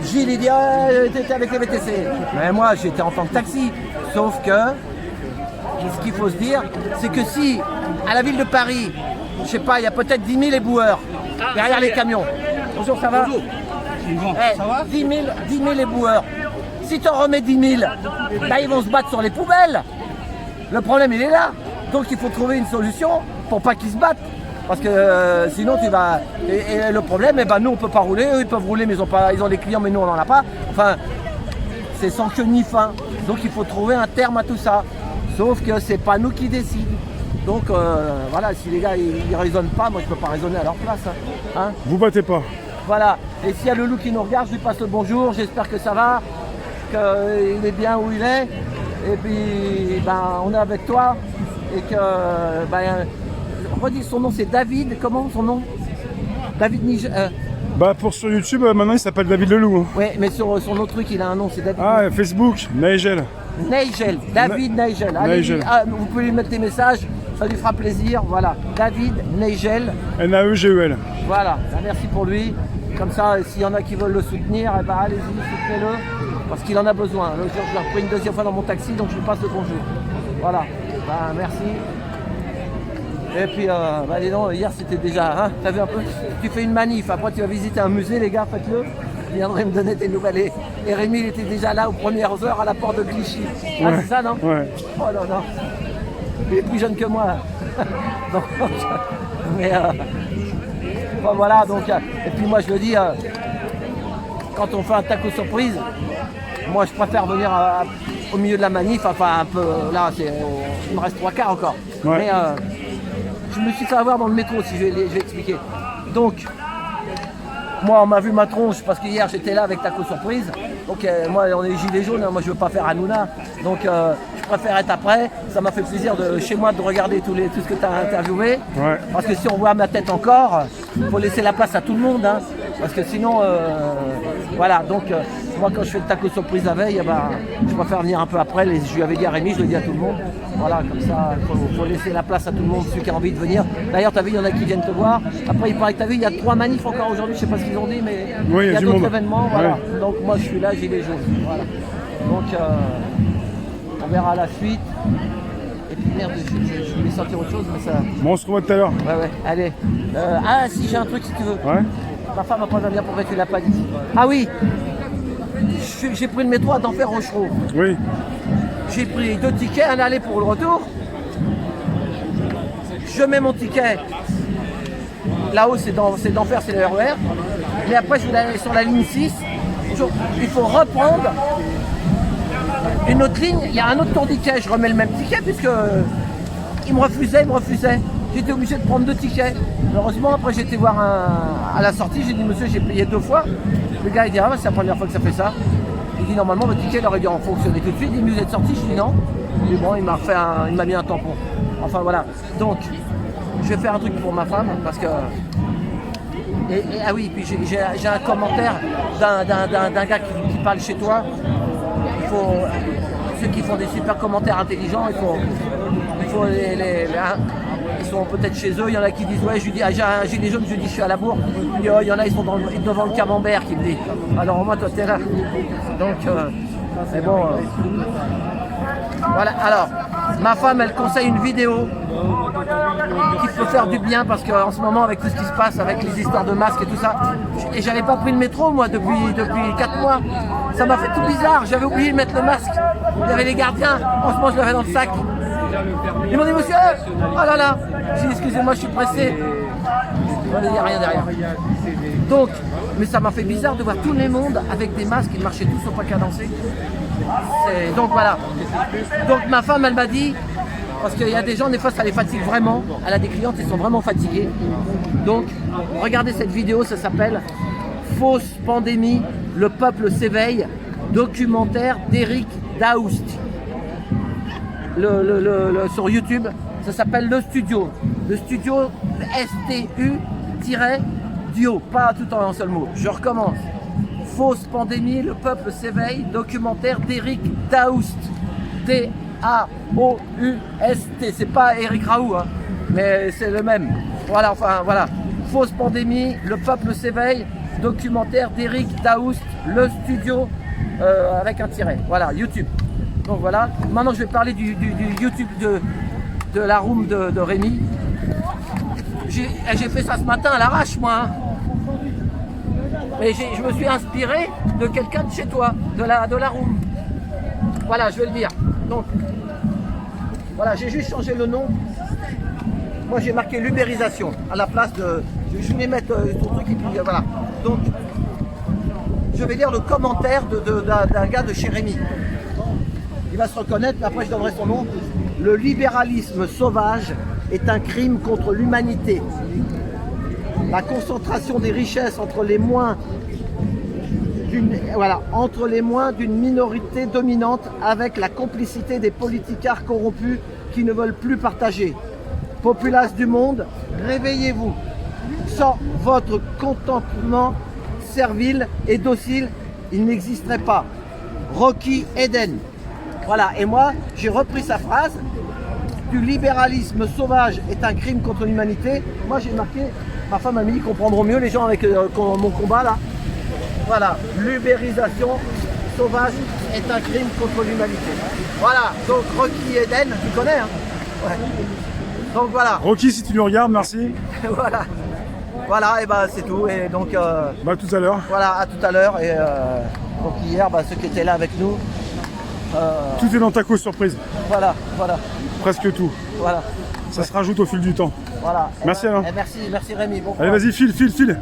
Gilles, il dit ah, t'étais avec les VTC. Mais moi, j'étais en tant que taxi. Sauf que, ce qu'il faut se dire, c'est que si, à la ville de Paris, je sais pas, il y a peut-être 10 000 éboueurs derrière les camions. Bonjour, ça va? Bonjour. Ça va 10 000 éboueurs. Si tu en remets 10 000, bah, ils vont se battre sur les poubelles. Le problème, il est là. Donc, il faut trouver une solution pour pas qu'ils se battent. Parce que sinon, tu vas... Et le problème, eh ben, nous, on peut pas rouler. Eux, ils peuvent rouler, mais ils ont les clients, mais nous, on n'en a pas. Enfin, c'est sans queue ni fin. Donc, il faut trouver un terme à tout ça. Sauf que c'est pas nous qui décident. Donc, voilà, si les gars, ils raisonnent pas, moi, je peux pas raisonner à leur place. Hein. Vous battez pas. Voilà. Et s'il y a le loup qui nous regarde, je lui passe le bonjour. J'espère que ça va, qu'il est bien où il est. Et puis, ben, on est avec toi. Et que, ben, redis son nom, c'est David. Comment son nom? David Nige. Bah pour sur YouTube, maintenant il s'appelle David Leloup. Hein. Ouais, mais sur son autre truc, il a un nom, c'est David. Ah, Facebook, Nigel. Nigel, David Nigel. Allez, Nigel. vous pouvez lui mettre des messages, ça lui fera plaisir. Voilà, David Nigel. N-A-E-G-E-L. Voilà, ben, merci pour lui. Comme ça, s'il y en a qui veulent le soutenir, eh ben, allez-y, soutenez-le. Parce qu'il en a besoin. Le jour, je l'ai repris une deuxième fois dans mon taxi, donc je lui passe le bonjour. Voilà, ben, merci. Et puis, bah dis donc, hier c'était déjà, hein, t'as vu un peu, tu fais une manif, après tu vas visiter un musée, les gars, faites-le. Vous viendrez me donner des nouvelles. Et Rémi, il était déjà là aux premières heures à la porte de Clichy. Ah, Ouais. c'est ça, non? Ouais. Oh non, non. Il est plus jeune que moi. Donc, mais, bon, voilà, donc, et puis moi je le dis, quand on fait un taco surprise, moi je préfère venir au milieu de la manif, enfin un peu, là, il me reste 3 quarts encore. Ouais. Mais, je me suis fait avoir dans le métro, si je vais expliquer. Donc, moi, on m'a vu ma tronche parce que hier j'étais là avec Taco Surprise. Donc, moi, on est gilets jaunes, hein, moi je veux pas faire Hanouna. Donc, je préfère être après. Ça m'a fait plaisir chez moi de regarder tout ce que tu as interviewé. Ouais. Parce que si on voit ma tête encore, il faut laisser la place à tout le monde. Hein, parce que sinon, voilà. Donc, moi, quand je fais le Taco Surprise la veille, ben, je préfère venir un peu après. Je lui avais dit à Rémi, je le dis à tout le monde. Voilà, comme ça, il faut laisser la place à tout le monde, ceux qui ont envie de venir. D'ailleurs, tu as vu, il y en a qui viennent te voir. Après, il paraît que tu as vu, il y a 3 manifs encore aujourd'hui, je ne sais pas ce qu'ils ont dit, mais Oui, il y a du d'autres monde. événements. Voilà. Ouais. Donc, moi, je suis là, gilet jaune. Voilà. Donc, on verra la suite. Et puis, merde, je voulais sortir autre chose, mais ça. Bon, on se revoit tout à l'heure. Ouais, ouais, allez. Ah, si, j'ai un truc, si tu veux. Ouais. Ma femme après va bien pourquoi tu l'as pas dit. Ah oui, j'ai pris le métro à d'Enfer Rochereau. Oui. J'ai pris 2 tickets, un aller pour le retour. Je mets mon ticket. Là-haut, c'est d'Enfer, c'est le RER. Mais après, je voulais aller sur la ligne 6. Il faut reprendre une autre ligne. Il y a un autre tourniquet. Je remets le même ticket puisque il me refusait. J'étais obligé de prendre 2 tickets. Heureusement, après, j'ai été voir à la sortie. J'ai dit, monsieur, j'ai payé 2 fois. Le gars, il dit, ah, c'est la première fois que ça fait ça. Il dit, normalement, votre ticket, il aurait dû en fonctionner tout de suite. Il dit, mais vous êtes sorti? Je dis, non. Mais bon, il m'a mis un tampon. Enfin, voilà. Donc, je vais faire un truc pour ma femme parce que. Ah oui, puis j'ai un commentaire d'un gars qui parle chez toi. Il faut. Ceux qui font des super commentaires intelligents, il faut ils sont peut-être chez eux, il y en a qui disent ouais, je lui dis, j'ai un gilet jaune, je lui dis je suis à la bourre. Il y en a, ils sont devant le camembert qui me dit. Alors moi toi t'es là. Donc mais bon. Voilà, alors ma femme elle conseille une vidéo qui peut faire du bien parce qu'en ce moment avec tout ce qui se passe, avec les histoires de masques et tout ça, et j'avais pas pris le métro moi depuis 4 mois. Ça m'a fait tout bizarre, j'avais oublié de mettre le masque. Il y avait les gardiens, franchement je l'avais dans le sac. Ils m'ont dit monsieur, oh là là, j'ai dit excusez-moi je suis pressé. Il n'y a rien derrière. Donc, mais ça m'a fait bizarre de voir tout le monde avec des masques, ils marchaient tous au pas cadencé. Donc voilà. Donc ma femme elle m'a dit, parce qu'il y a des gens des fois ça les fatigue vraiment, elle a des clientes qui sont vraiment fatiguées. Donc regardez cette vidéo, ça s'appelle Fausse pandémie, le peuple s'éveille, documentaire d'Eric Daoust. Sur YouTube, ça s'appelle Le Studio. Le Studio STU-Dio, pas tout en un seul mot. Je recommence. Fausse pandémie, le peuple s'éveille, documentaire d'Eric Daoust. D-A-O-U-S-T. C'est pas Eric Raoult, hein, mais c'est le même. Voilà, enfin voilà. Fausse pandémie, le peuple s'éveille, documentaire d'Eric Daoust, le studio avec un tiret. Voilà, YouTube. Donc voilà, maintenant je vais parler du YouTube de la room de Rémi. J'ai fait ça ce matin à l'arrache, moi. Hein. Mais je me suis inspiré de quelqu'un de chez toi, de la room. Voilà, je vais le dire. Donc, voilà, j'ai juste changé le nom. Moi, j'ai marqué l'ubérisation à la place de... Je vais mettre ton truc et puis voilà. Donc, je vais lire le commentaire d'un gars de chez Rémi. Il va se reconnaître, mais après je donnerai son nom. Le libéralisme sauvage est un crime contre l'humanité. La concentration des richesses entre les moins d'une minorité dominante avec la complicité des politicards corrompus qui ne veulent plus partager. Populace du monde, réveillez-vous. Sans votre contentement servile et docile, il n'existerait pas. Rocky Eden. Voilà, et moi, j'ai repris sa phrase. Du libéralisme sauvage est un crime contre l'humanité. Moi, j'ai marqué, ma femme a mis, comprendront mieux les gens avec mon combat là. Voilà, l'ubérisation sauvage est un crime contre l'humanité. Voilà, donc Rocky Eden, tu connais, hein? Ouais. Donc voilà. Rocky, si tu nous regardes, merci. Voilà. Voilà, et bah c'est tout. Et donc. Bah tout à l'heure. Voilà, à tout à l'heure. Et donc hier, ceux qui étaient là avec nous. Tout est dans ta cause surprise. Voilà, voilà. Presque tout. Voilà. Ça se rajoute au fil du temps. Voilà. Merci Alain. Merci Rémi. Bon allez, vas-y, file.